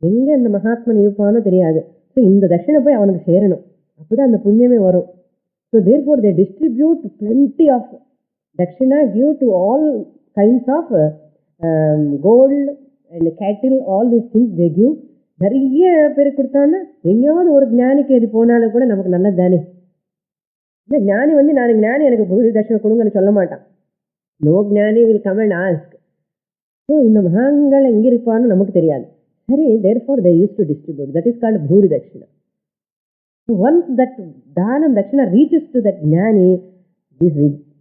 எங்க இந்த மகாத்மன் இருப்பானோ தெரியாது. ஸோ இந்த தட்சிணை போய் அவனுக்கு சேரணும், அப்பதான் அந்த புண்ணியமே வரும். So therefore they distribute plenty of dakshina, give to all kinds of gold and cattle, all these things they give. நிறைய பேர் கொடுத்தான்னா எங்கேயாவது ஒரு ஞானிக்கு எது போனாலும் கூட நமக்கு நல்லது தானே. இந்த ஞானி நான் ஞானி எனக்கு பூரி தட்சிணை கொடுங்கன்னு சொல்ல மாட்டான். No ஞானி will come and ask. So இந்த மகான்கள் எங்கே இருப்பான்னு நமக்கு தெரியாது. சரி, therefore they used to distribute. That is called Bhuri Dakshina. So once that Dhanam Dakshina reaches to that ஞானி,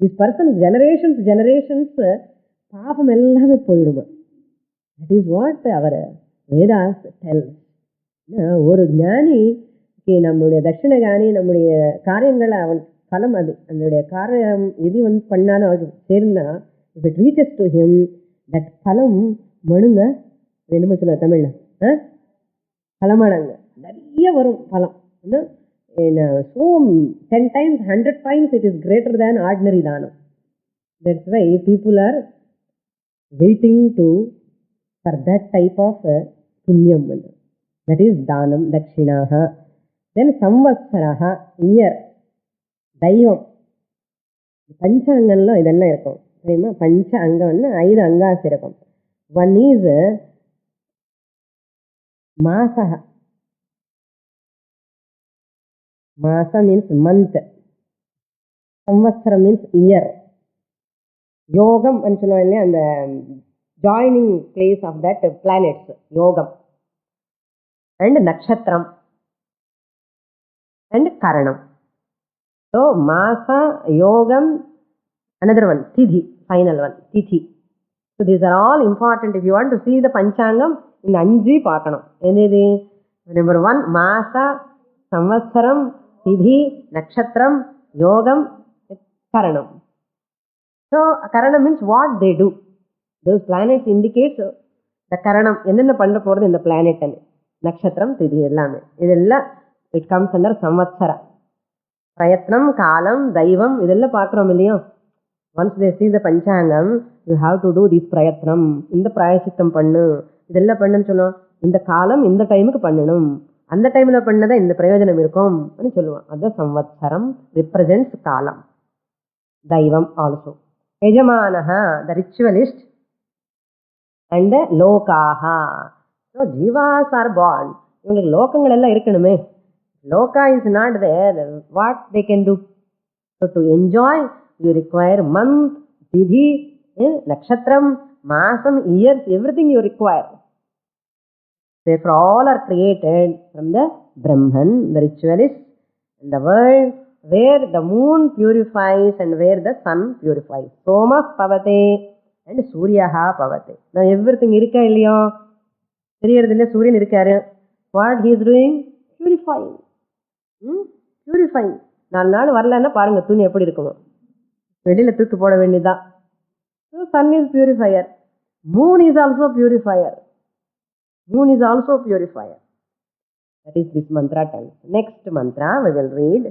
this person's generations பாபம் எல்லாமே போயிடுமா. That is what our Vedas tells. ஒரு ஞானிக்கு நம்முடைய தட்சிணை காணி நம்முடைய காரியங்களை அவன் பலம், அது அதனுடைய காரியம் எது பண்ணாலும் அவருக்கு சேர்ந்தா, if it reaches to him, that பலம் மணுங்க, என்னமோ சொல்ல தமிழ்ல பலமானாங்க, நிறைய வரும் பலம். So 10 times, 100 times it is greater than ordinary dhanam. That's why people are waiting for that type of punyam. That is dhanam, dakshinaha. Then samvatsaraha, year. தெய்வம் பஞ்ச அங்கம்ல இதெல்லாம் இருக்கும் தெரியுமா. பஞ்ச அங்கம்னு 5 அங்காஸ் இருக்கும். ஒன் இஸ் மாசக, Masa means month. Samvatsara means year. Yogam and the joining place of that planets, Yogam. And Nakshatram and Karanam. So Masa, Yogam, another one, Tithi, final one, Tithi. So these are all important. If you want to see the Panchangam, in Anji Pakanam. Number 1, Masa, Samvatsaram, Tithi, Nakshatram, Yogam, Karanam. So Karanam means what they do. Those planets indicates the Karanam. Enna panna poradhu in the planet and Nakshatram, Tithi ellame. Idella it comes under Samvatsara. Prayatnam, Kalam, Daivam, idella paakrom illaya. Once they see the Panchangam, you have to do this Prayatnam. In the Prayachittam pannu. Idella pannu solluva. In the Kalam, in the time ku pannanum. And the time la pannada in the Prayojanam irukum. Ani solluva. Adha Samvatsaram represents Kalam. Daivam also. Yajamanaha, the ritualist. And Lokaha. So Jivas are born. இவங்களுக்கு லோகங்கள் எல்லாம் இருக்கணுமே. Loka is not there. What they can do? So to enjoy, you require month, Tithi, Nakshatram, Masam, years, everything you require. Therefore all are created from the Brahman, the ritualist, in the world where the moon purifies and where the sun purifies. Soma pavate and Suryaha pavate. Now everything irukka illaya? Theriyadilla Suryan irukkaru. What he is doing? Purifying. Purifying. 4 நாள் வரலன்னா பாருங்க துணி எப்படி இருக்குமோ. வெளியில தூக்கி போட வேண்டியதுதான். So sun is purifier. Moon is also purifier. Moon is also purifier. That is this mantra tells. Next mantra we will read.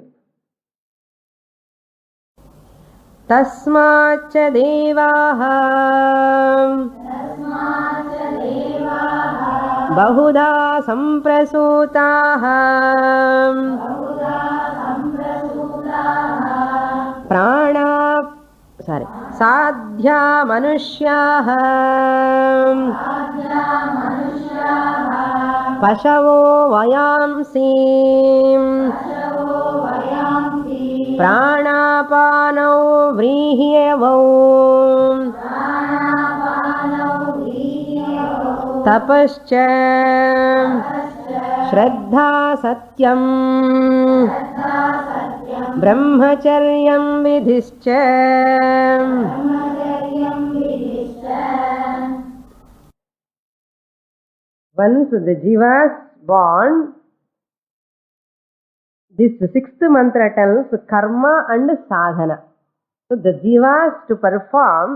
Tasmacha devaha Bahuda samprasutaha Prana Sadhya manushyaha Pashavo vayamsi Pranapanau vrihyavau Tapascha Shraddha satyam Brahmacharyam vidhischa. Once the Jivas born, this 6th mantra tells karma and sadhana. So the Jivas to perform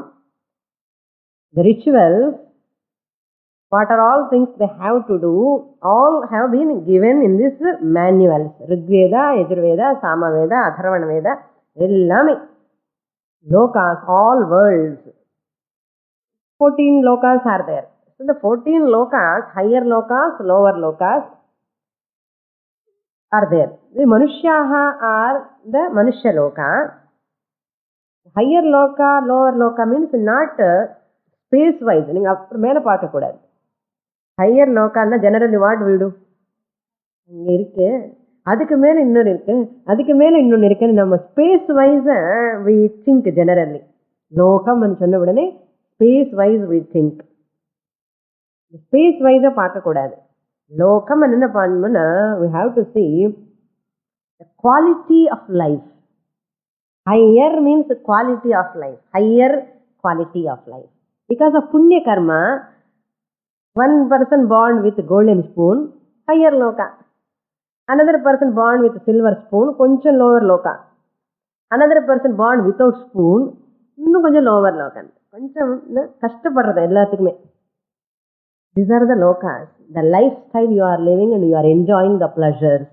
the rituals, what are all things they have to do, all have been given in this manuals. Rigveda, Yajurveda, Samaveda, Atharvana Veda, ellame. Lokas, all worlds. 14 lokas are there. So the 14 lokas, higher lokas, lower lokas are there. The Manushyaha are the Manushya loka. Higher loka, lower loka means not space wise. Mela paaka kodadu. Higher loka na generally what we do? இங்க இருக்கு, அதுக்கு மேல இன்னொரு இருக்கு, அதுக்கு மேல இன்னொன்னு இருக்குன்னு நம்ம space wise we think generally. லோகம் சொன்ன உடனே space wise we think. Space வைஸா பார்க்க கூடாது. லோகம் என்ன பண்ணணும்னா we have to see the quality of life. Higher means quality of life. Higher quality of life. Because of punya karma, one person born with golden spoon, higher loka. Another person born with silver spoon, koncham lower loka. Another person born without spoon, இன்னும் கொஞ்சம் lower loka. கொஞ்சம் கஷ்டப்படுறது எல்லாத்துக்குமே. These are the lokas. The lifestyle you are living and you are enjoying the pleasures.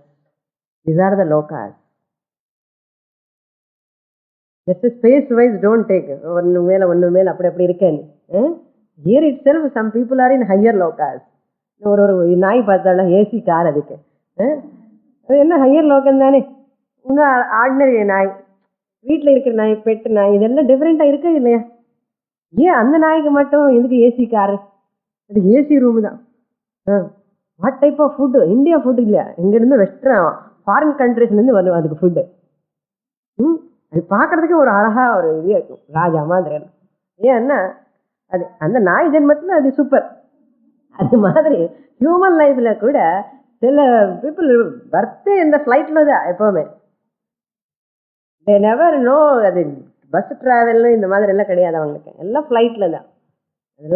These are the lokas. That's a space wise, don't take. ஒன்னு மேல அப்படி இருக்கேன். Here itself some people are in higher lokas. ஒரு நாய் பார்த்தாலும் AC car அதுக்கு. அது என்ன ஹையர் லோக்கம் தானே. இன்னும் ஆர்டினரி நாய், வீட்டில் இருக்கிற நாய், பெட்டு நாய், இதெல்லாம் டிஃப்ரெண்டா இருக்கு இல்லையா? ஏன் அந்த நாய்க்கு மட்டும் எதுக்கு ஏசி காரு? அது ஏசி ரூமு தான். What type of food? India food இல்லையா? இங்கிருந்து வெஸ்டர்ன் ஃபாரின் கண்ட்ரீஸ்லேருந்து வரும் அதுக்கு ஃபுட்டு. அது பார்க்கறதுக்கு ஒரு அழகா ஒரு இது இருக்கும், ராஜா மாதிரி. ஏன்னா அது அந்த நாய் ஜென்மத்தில் அது சூப்பர். அது மாதிரி ஹியூமன் லைஃப்ல கூட சில பீப்புள் பர்த்தே இந்த ஃப்ளைட்ல தான் எப்பவுமே. தே நெவர் நோ அது பஸ் டிராவல் இந்த மாதிரி எல்லாம் கிடையாது அவங்களுக்கு, எல்லாம் ஃப்ளைட்ல தான்.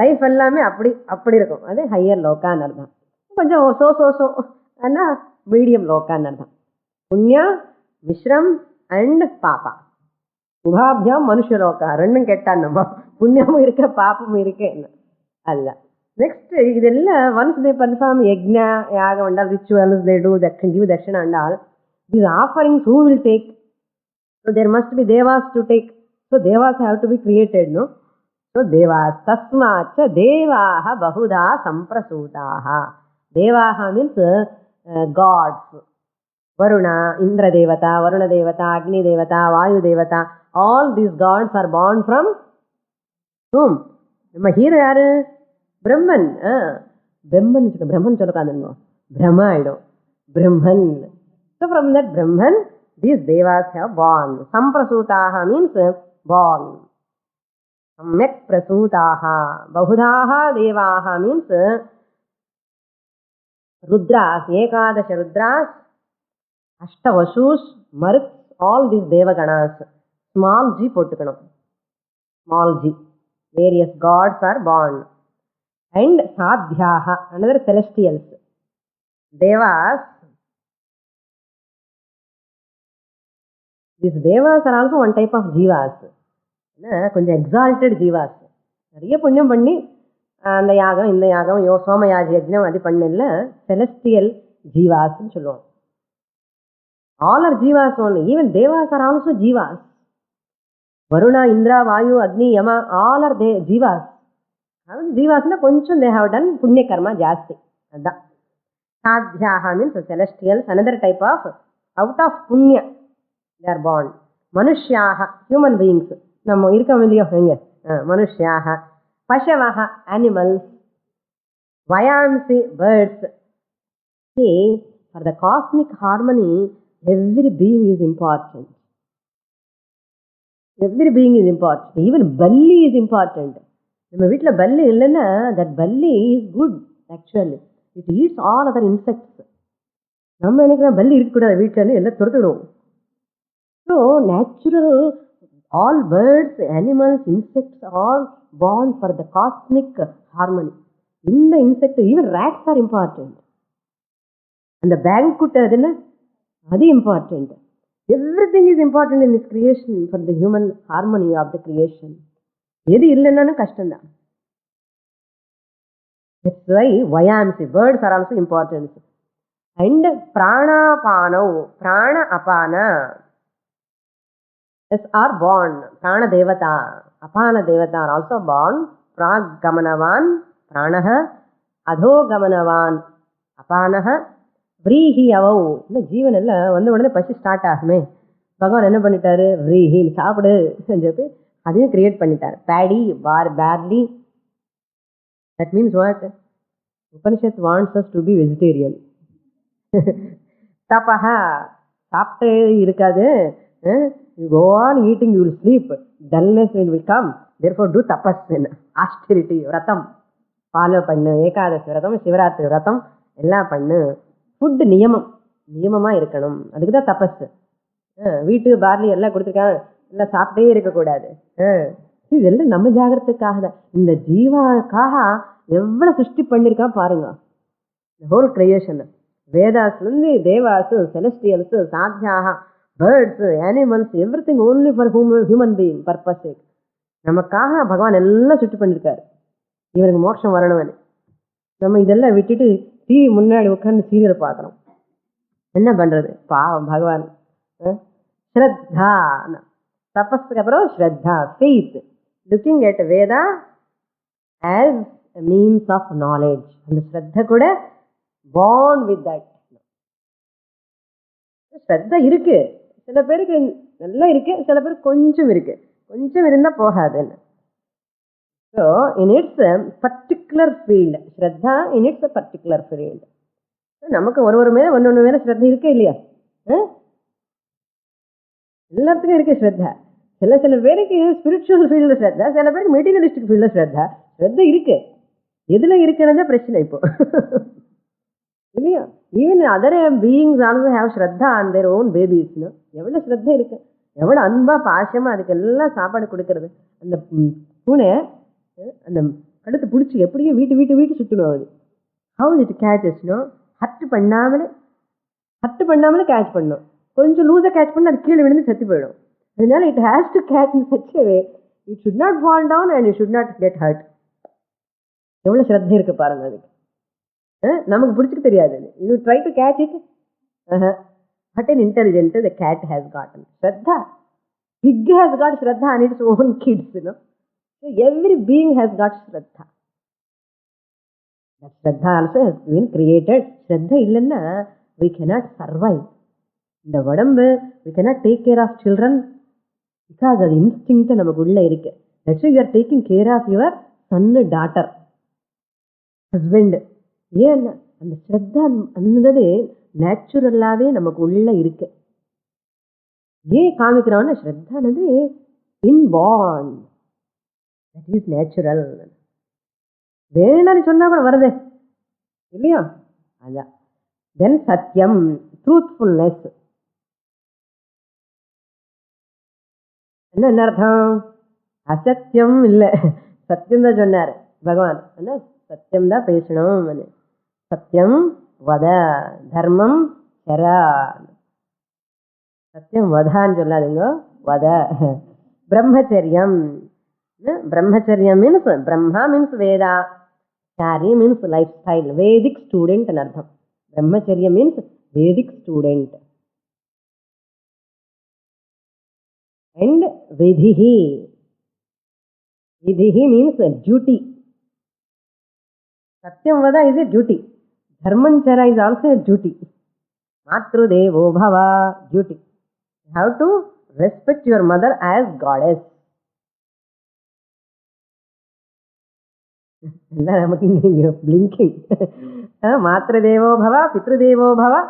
லைஃப் எல்லாமே அப்படி இருக்கும். அது ஹையர் லோக்கான்னு அர்த்தம். கொஞ்சம் சோ ஆனால் மீடியம் லோக்கான்னு அர்த்தம். புண்ணியா மிஸ்ரம் அண்ட் பாப்பா உபாபியாம் மனுஷலோக்கா ரெண்டும் கேட்டான். நம்ம புண்ணியமும் இருக்க பாப்பமும் இருக்கு அதுதான். நெக்ஸ்ட் இதெல்லாம் ஒன்ஸ் தே பர்ஃபார்ம் யக்ஞா யாகம் என்றால் ரிச்சுவல்ஸ் தே டூ கிவ் தட்சிணா என்றால் these offerings who will take? So there must be devas to take. So devas have to be created, no? So devas tasmacha devaha bahuda samprasutaha. Devaha means gods. Varuna, Indra Devata, Varuna Devata, Agni Devata, Vayu Devata. All these gods are born from whom? நம்ம hero யாரு? பிரம்மன். பிரம்மன் சொல்லக்காதுங்க, பிரம்மா ஆயிடும். பிரம்மன். So from that Brahman, these devas have born. Samprasutaha means born. Samyak prasutaha. Bahudaha devaha means Rudras, Ekadasha Rudras, Ashtavashus, Maruts, all these Devaganas. Small g போட்டுக்கணும். Small g. Various gods are born. And Sadhyaha, another celestials. Devas. These devas are also one type of jivas. கொஞ்சம் exalted Jeeva's. நிறைய புண்ணியம் பண்ணி அந்த யாகம் இந்த யாகம் சோமயாஜி யஜ்னம் அது பண்ணல, செலஸ்டியல் ஜீவாஸ்ன்னு சொல்லுவோம். ஆல் ஆர் ஜீவாஸ் ஒன்லி. ஈவன் தேவாஸ் ஆர் ஆல்சோ ஜீவாஸ். Varuna, Indra, Vayu, Agni, Yama, all are Jeeva's. அதாவது ஜீவாஸ்னா கொஞ்சம் தே ஹவ் டன் புண்ணிய கர்மா ஜாஸ்தி. அதுதான் சாத்யாஹா means celestials, another type of out of புண்ணிய they are born. மனுஷ்யாக ஹியூமன் பீயிங்ஸ் நம்ம இருக்கோம் இல்லையோ எங்க, மனுஷ்யாக. பசவக அனிமல்ஸ். வயாம்சி birds. See, for the cosmic harmony, every being is important. Every being is important. Even பல்லி is important. நம்ம வீட்டில் பல்லி இல்லைன்னா that பல்லி is good actually. It eats all other insects. நம்ம நினைக்கிறோம் பல்லி இருக்கக்கூடாது வீட்டில், எல்லாம் துரத்துடுவோம். So natural, all birds, animals, insects are all born for the cosmic harmony. In the insect, even rats are important. And the banquet adena adi important. Everything is important in this creation for the human harmony of the creation. Edu illananu kashtam da. That's why vayamsi, birds are also important. And pranapano, prana apana are born. Prana devata, apana devata are also born. Praggamanavan pranaha, adhogamanavan apanaha, vrீஹி அவௌ. இந்த ஜீவன் எல்லாம் வந்த உடனே பசி start ஆகுமே, பகவான் என்ன பண்ணிட்டாரு, vrீஹி சாப்பிடு சொல்லி அதையும் கிரியேட் பண்ணிட்டார். Paddy, barley. That means what? Upanishad wants us to be vegetarian. தபஹா, சாப்பிட்டு இருக்காது. You go on eating, you will sleep. Dullness will come. Therefore, do tapas, austerity, விரதம் ஃபாலோ பண்ணு. ஏகாதசி விரதம், சிவராத்திரி விரதம் எல்லாம் பண்ணு. ஃபுட்டு நியமமாக இருக்கணும். அதுக்கு தான் தபஸ். வீட்டு பார்லி எல்லாம் கொடுத்துருக்காங்க, எல்லாம் சாப்பிட்டே இருக்கக்கூடாது. இதெல்லாம் நம்ம ஜாகிரத்துக்காக தான். இந்த ஜீவாக்காக எவ்வளோ சிருஷ்டி பண்ணியிருக்கான் பாருங்க. Whole creation. வேதாஸ்லேருந்து தேவாசு, செலஸ்டியல்ஸு, சாத்தியாக, birds, animals, everything only for human being purpose. நமக்காக பகவான் எல்லாம் சுற்றி பண்ணியிருக்காரு, இவருக்கு மோட்சம் வரணும்னு. நம்ம இதெல்லாம் விட்டுட்டு டிவி முன்னாடி உட்காந்து சீரியல் பார்க்குறோம். என்ன பண்ணுறது? பாவம் பகவான். ஸ்ரத்தா, தபஸுக்கு அப்புறம் ஸ்ரத்தா, faith, looking at Veda as means of knowledge. அந்த ஸ்ரத்த கூட born with that. ஸ்ரத்த இருக்கு, சில பேருக்கு நல்லா இருக்கு, சில பேருக்கு கொஞ்சம் இருக்கு. கொஞ்சம் இருந்தால் போகாதுன்னு. So in its particular field, ஸ்ரத்தா இன் இட்ஸ் பர்டிகுலர் ஃபீல்டு. நமக்கு ஒரு மேலே ஒன்று மேலே ஸ்ரத்த இருக்கே இல்லையா? எல்லாத்துக்கும் இருக்கு ஸ்ரத்தா. சில பேருக்கு ஸ்பிரிச்சுவல் ஃபீல்டில் ஸ்ரத்தா, சில பேருக்கு மெட்டீரியலிஸ்டிக் ஃபீல்டில் ஸ்ரத்தா. ஸ்ரத்த இருக்கு, எதுல இருக்குன்னு பிரச்சனை இப்போ இல்லையா? Even other beings also have ஸ்ரத்தா ஆன் தேர் ஓன் பேபிஸ்னு. எவ்வளோ ஸ்ரத்த இருக்கு, எவ்வளோ அன்பா பாசமா அதுக்கு எல்லாம் சாப்பாடு கொடுக்கறது. அந்த பூனை அந்த கழுத்து பிடிச்சி எப்படியும் வீட்டு சுற்றணும். அது ஹவு இட் கேச்சஸ்னோ ஹட்டு பண்ணாமலே கேட்ச் பண்ணும். கொஞ்சம் லூஸாக கேட்ச் பண்ணி அது கீழே விழுந்து செத்து போயிடும். அதனால it has to catch in such a way it should not fall down and it should not get hurt. எவ்வளோ ஸ்ரத்த இருக்கு பாருங்க அதுக்கு. நமக்கு பிடிச்சிக்க தெரியாது. You try to catch it, but an intelligent the cat has gotten Shraddha. Pig has got Shraddha on its own kids, you know. So every being has got Shraddha. That Shraddha also has been created. Shraddha illanna we cannot survive. இந்த உடம்பு we cannot take care of children because அது instinct நமக்கு உள்ள இருக்கு. That's why you are taking care of your son, daughter, husband. ஏன் அந்த ஸ்ரத்தா அந்தது நேச்சுரலாகவே நமக்கு உள்ள இருக்கு. ஏன் காமிக்கிறோம்னா ஸ்ரத்தானது இன்பார்ன், தட் இஸ் நேச்சுரல். வேணும்னு சொன்னா கூட வருது இல்லையா? அதான். தென் சத்தியம், ட்ரூத்ஃபுல்னஸ். என்ன அர்த்தம்? அசத்தியம் இல்லை, சத்தியம் தான் சொன்னார் பகவான். என்ன சத்தியம் தான் பேசணும். சத்தியம் வத, தர்மம் சரா. சத்தியம் வதான்னு சொல்லாதுங்க, வத. பிரம்மச்சரியம், பிரம்மச்சரியம் மீன்ஸ் பிரம்மா மீன்ஸ் வேதா, சாரி means lifestyle, Vedic student அர்த்தம். பிரம்மச்சரியம் மீன்ஸ் வேதிக் ஸ்டூடெண்ட். அண்ட் விதிஹி, விதிஹி means duty. Satyam Vada is a duty. Dharmanchara is also a duty. Matru Devo Bhava, duty. You have to respect your mother as goddess. Blinking. Matru Devo Bhava, Pitru Devo Bhava,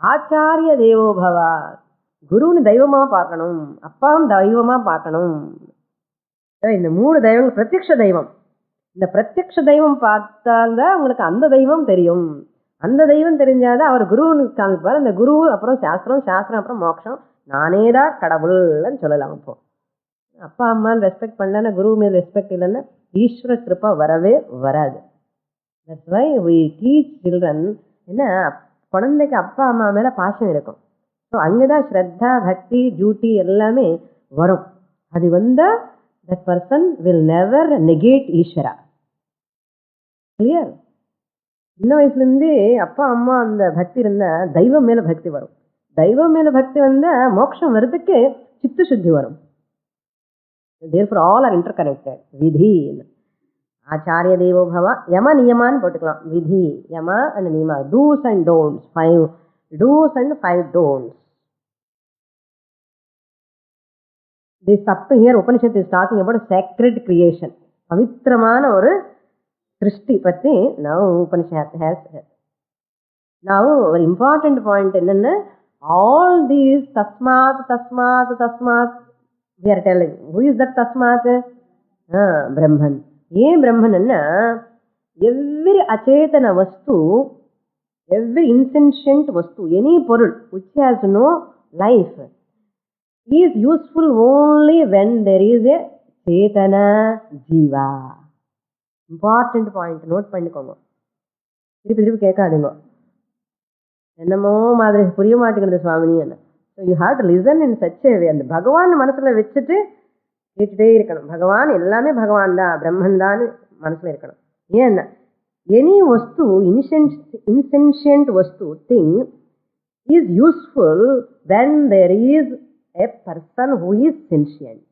Acharya Devo Bhava. Guru ni Daivama Pakanum, Appam Daivama Pakanum. In the mood Daivam, Pratyaksha Daivam. இந்த பிரத்யக்ஷ தெய்வம் பார்த்தால்தான் உங்களுக்கு அந்த தெய்வம் தெரியும். அந்த தெய்வம் தெரிஞ்சாதான் அவர் குருன்னு காமிப்பார். அந்த குரு அப்புறம் சாஸ்திரம், சாஸ்திரம் அப்புறம் மோட்சம். நானேதான் கடவுள்னு சொல்லலாம். அப்போ அப்பா அம்மான்னு ரெஸ்பெக்ட் பண்ணலன்னா, குரு மீது ரெஸ்பெக்ட் இல்லைன்னா ஈஸ்வர கிருப்பா வரவே வராது. That's why we teach children. என்ன, குழந்தைக்கு அப்பா அம்மா மேலே பாசம் இருக்கும். ஸோ அங்கேதான் ஸ்ரத்தா, பக்தி, டியூட்டி எல்லாமே வரும். அது வந்தால் that person will never negate ஈஸ்வரா. கிளியர்? சின்ன வயசுலேருந்தே அப்பா அம்மா அந்த பக்தி இருந்தால் தெய்வம் மேலே பக்தி வரும். தெய்வம் மேலே பக்தி வந்தால் மோட்சம் வர்றதுக்கு சித்த சுத்தி வரும். therefore all are interconnected. விதி, ஆச்சாரிய தேவோ பவ, யம நியமான்னு போட்டுக்கலாம். விதி, யம and நியமா, do's and don'ts, 5 do's and 5 don'ts. This up to here Upanishad is talking about a sacred creation. பவித்திரமான ஒரு சிருஷ்டி பற்றி now Upanishad has said. Now ஒரு important point என்னன்னா, all these tasmat tasmat tasmat we are telling. Who is that tasmat? Brahman. ஏன் பிரம்மன்னா, every achetana vastu, every insentient vastu, any பொருள் which has no life is useful only when there is a chetana jiva. Important point, note பண்ணிக்கோங்க. திருப்பி கேட்காதுங்க, என்னமோ மாதிரி புரிய மாட்டேங்கிறது சுவாமினி என்ன. So you have to listen in such a way. அந்த பகவான் மனசுல வச்சுட்டு கேட்டுட்டே இருக்கணும். பகவான் எல்லாமே பகவான் தான், பிரம்மன் தான் மனசுல இருக்கணும். ஏன்னா எனி வஸ்து, இன்சென்ஷியன்ட் வஸ்து, thing is useful when there is a person who is sentient.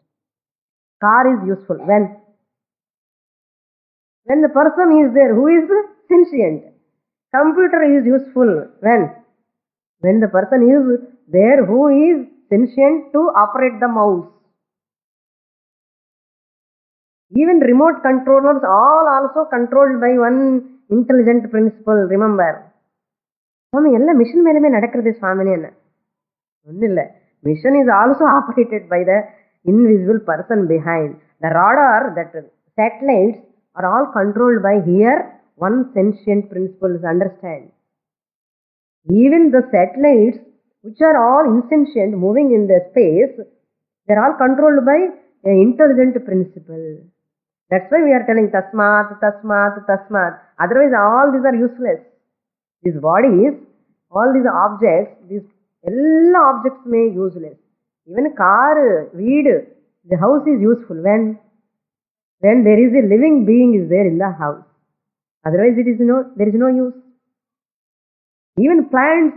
Car is useful when the person is there who is sentient. Computer is useful when the person is there who is sentient to operate the mouse. Even remote controllers all also controlled by one intelligent principle. Remember, swami ella mission meleme nadakkuradhu swamini enna. Mission is also operated by the invisible person behind. The radar, that satellites are all controlled by here one sentient principles, understand. Even the satellites, which are all insentient, moving in the space, they're all controlled by an intelligent principle. That's why we are telling tasmat, tasmat, tasmat. Otherwise, all these are useless. These bodies, all these objects, these all objects may useless. Even car, veed, the house is useful when there is a living being is there in the house. Otherwise, there is no use. Even plants,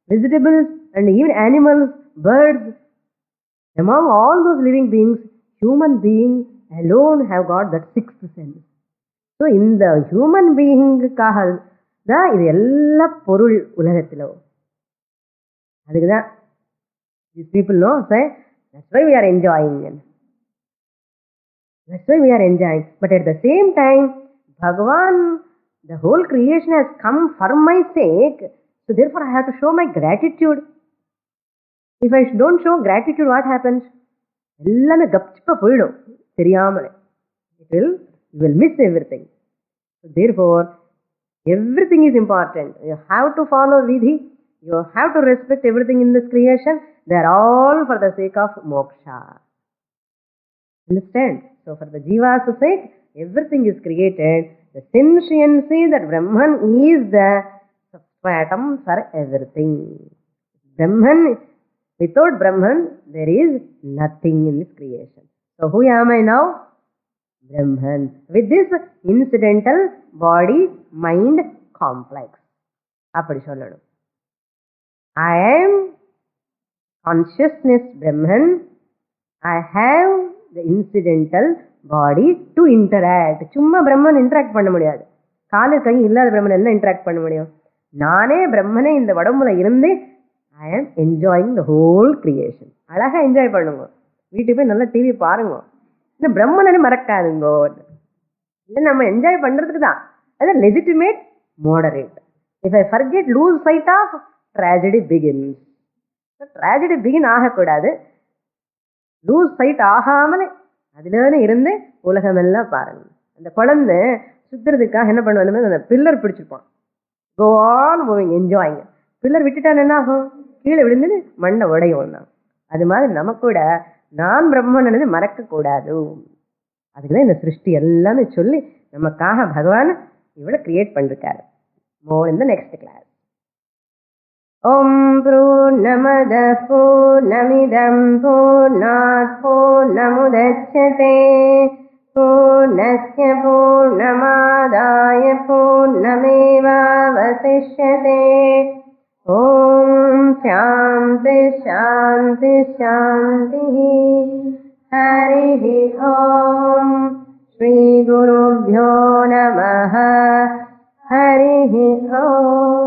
vegetables, and even animals, birds, among all those living beings, human beings alone have got that sixth sense. So, in the human being kahal, இது எல்லா பொருள் உலகத்திலோ அதுக்குதான் these people know, say, that's why we are enjoying. That's why we are enjoying. But at the same time, Bhagavan, the whole creation has come for my sake, so therefore I have to show my gratitude. If I don't show gratitude, what happens? எல்லாமே கப்சிப்பா போயிடும் தெரியாமலே. You will miss everything. So therefore, everything is important. You have to follow vidhi. You have to respect everything in this creation. They are all for the sake of moksha. Understand? So for the jiva's sake, everything is created. The sentiency that Brahman is the substratum for everything. Brahman, without Brahman, there is nothing in this creation. So who am I now? Brahman. With this incidental body, mind complex. அப்படி சொல்லணும். I am consciousness Brahman. I have the incidental body to interact. சும்மா பிரம்மன் interact பண்ண முடியாது. காலு கை இல்லாத பிரம்மன் என்ன interact பண்ண முடியும்? நானே பிரம்மனே இந்த உடம்புல இருந்து I am enjoying the whole creation. அழகா என்ஜாய் பண்ணுங்க. வீட்டுக்கு போய் நல்லா டிவி பாருங்க. இந்த பிரம்மனே மறக்காதுங்கோ. இல்லை நம்ம என்ஜாய் பண்றதுக்கு தான். அது legitimate, moderate. If I forget, lose sight of, tragedy begins. Tragedy begin ஆகக்கூடாது. லூஸ் சைட் ஆகாமலே அதுலன்னு இருந்து உலகமெல்லாம் பாருங்க. அந்த குழந்தை சுத்துறதுக்காக என்ன பண்ணுவாங்க, அந்த பில்லர் பிடிச்சிருப்பான். Go on moving, enjoying. Pillar விட்டுட்டான் என்ன ஆகும்? கீழே விழுந்து மண்ணை உடையும் தான். அது மாதிரி நமக்கு கூட நான் பிரம்மன் மறக்க கூடாது. அதுக்குதான் இந்த சிருஷ்டி எல்லாமே சொல்லி நமக்காக பகவான் இவ்வளவு கிரியேட் பண்ணிருக்காரு. More in the next class. Om Purnamadaഃ Purnamidam Purnāt Purnamudachyate Purnasya Purnamādāya Purnamevāvasishyate. Om Shanti Shanti Shanti. Harihi Om. Shri Gurubhyo Namaha. Harihi Om.